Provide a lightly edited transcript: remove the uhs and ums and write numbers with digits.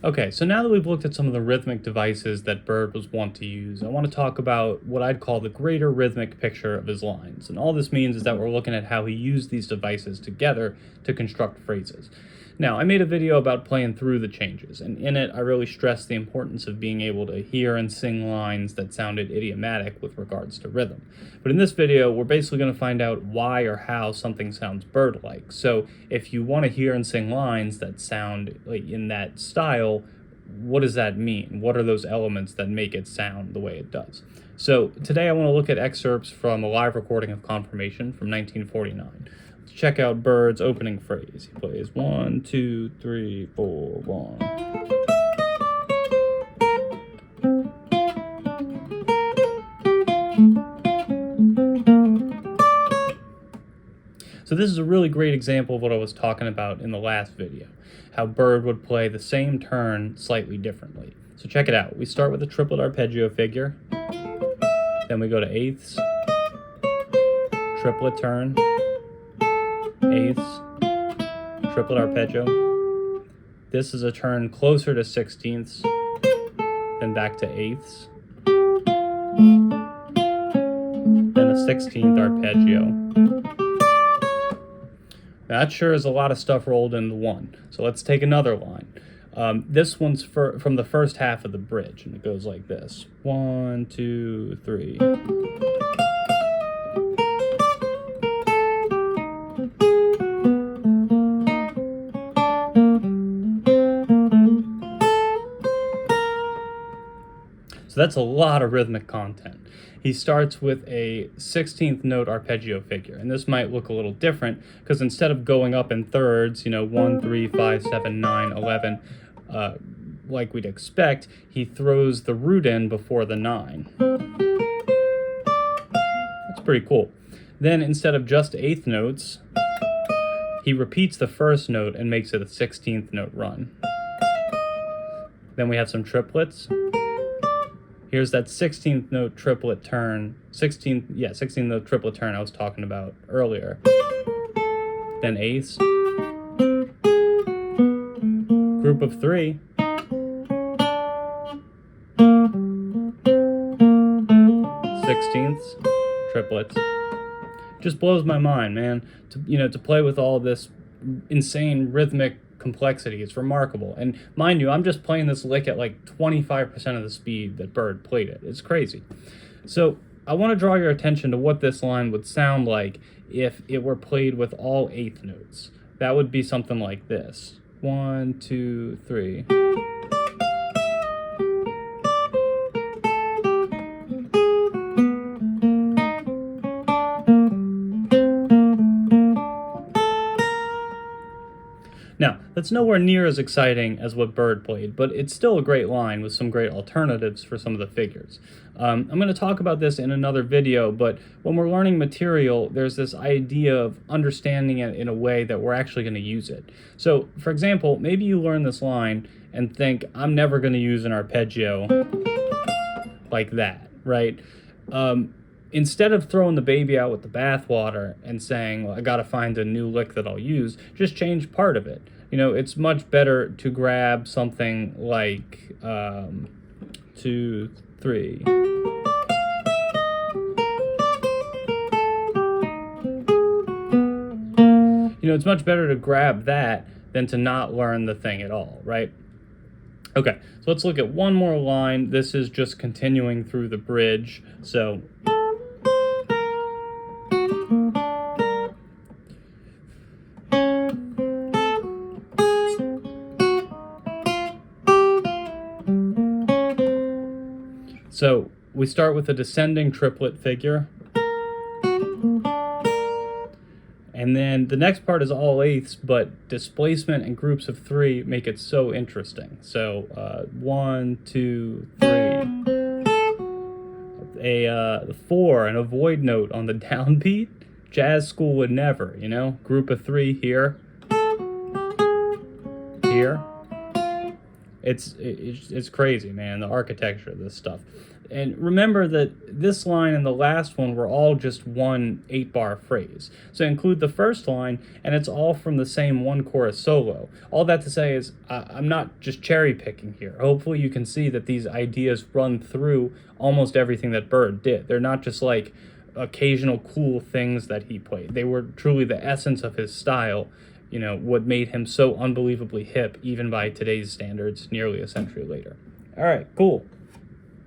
Okay, so now that we've looked at some of the rhythmic devices that Bird was wont to use, I want to talk about what I'd call the greater rhythmic picture of his lines. And all this means is that we're looking at how he used these devices together to construct phrases. Now, I made a video about playing through the changes, and in it, I really stressed the importance of being able to hear and sing lines that sounded idiomatic with regards to rhythm. But in this video, we're basically going to find out why or how something sounds bird-like. So if you want to hear and sing lines that sound like in that style, what does that mean? What are those elements that make it sound the way it does? So today I want to look at excerpts from a live recording of Confirmation from 1949. Let's check out Bird's opening phrase. He plays 1, 2, 3, 4, 1. So this is a really great example of what I was talking about in the last video, how Bird would play the same turn slightly differently. So check it out. We start with a triplet arpeggio figure, then we go to eighths, triplet turn, eighths, triplet arpeggio. This is a turn closer to sixteenths, then back to eighths, then a 16th arpeggio. That sure is a lot of stuff rolled into one. So let's take another line. This one's from the first half of the bridge, and it goes like this. 1, 2, 3. So that's a lot of rhythmic content. He starts with a 16th note arpeggio figure, and this might look a little different because instead of going up in thirds, 1, 3, 5, 7, 9, 11, like we'd expect, he throws the root in before the 9. That's pretty cool. Then instead of just eighth notes, he repeats the first note and makes it a 16th note run. Then we have some triplets. Here's that 16th note triplet turn, 16th note triplet turn I was talking about earlier. Then eighths, group of 3, sixteenths, triplets. Just blows my mind, man. To play with all this insane rhythmic complexity. It's remarkable. And mind you, I'm just playing this lick at like 25% of the speed that Bird played it. It's crazy. So I want to draw your attention to what this line would sound like if it were played with all eighth notes. That would be something like this. 1, 2, 3. Now, that's nowhere near as exciting as what Bird played, but it's still a great line with some great alternatives for some of the figures. I'm going to talk about this in another video, but when we're learning material, there's this idea of understanding it in a way that we're actually going to use it. So, for example, maybe you learn this line and think, I'm never going to use an arpeggio like that, right? Instead of throwing the baby out with the bathwater and saying, well, I got to find a new lick that I'll use, just change part of it. It's much better to grab something like 2, 3. It's much better to grab that than to not learn the thing at all, right? Okay, so let's look at one more line. This is just continuing through the bridge. So we start with a descending triplet figure. And then the next part is all eighths, but displacement and groups of 3 make it so interesting. So 1, 2, 3. The 4, an avoid note on the downbeat. Jazz school would never, Group of 3 here. Here. It's crazy, man, the architecture of this stuff. And remember that this line and the last one were all just one 8-bar phrase. So include the first line, and it's all from the same one chorus solo. All that to say is, I'm not just cherry picking here. Hopefully you can see that these ideas run through almost everything that Bird did. They're not just like occasional cool things that he played. They were truly the essence of his style, what made him so unbelievably hip, even by today's standards, nearly a century later. All right, cool.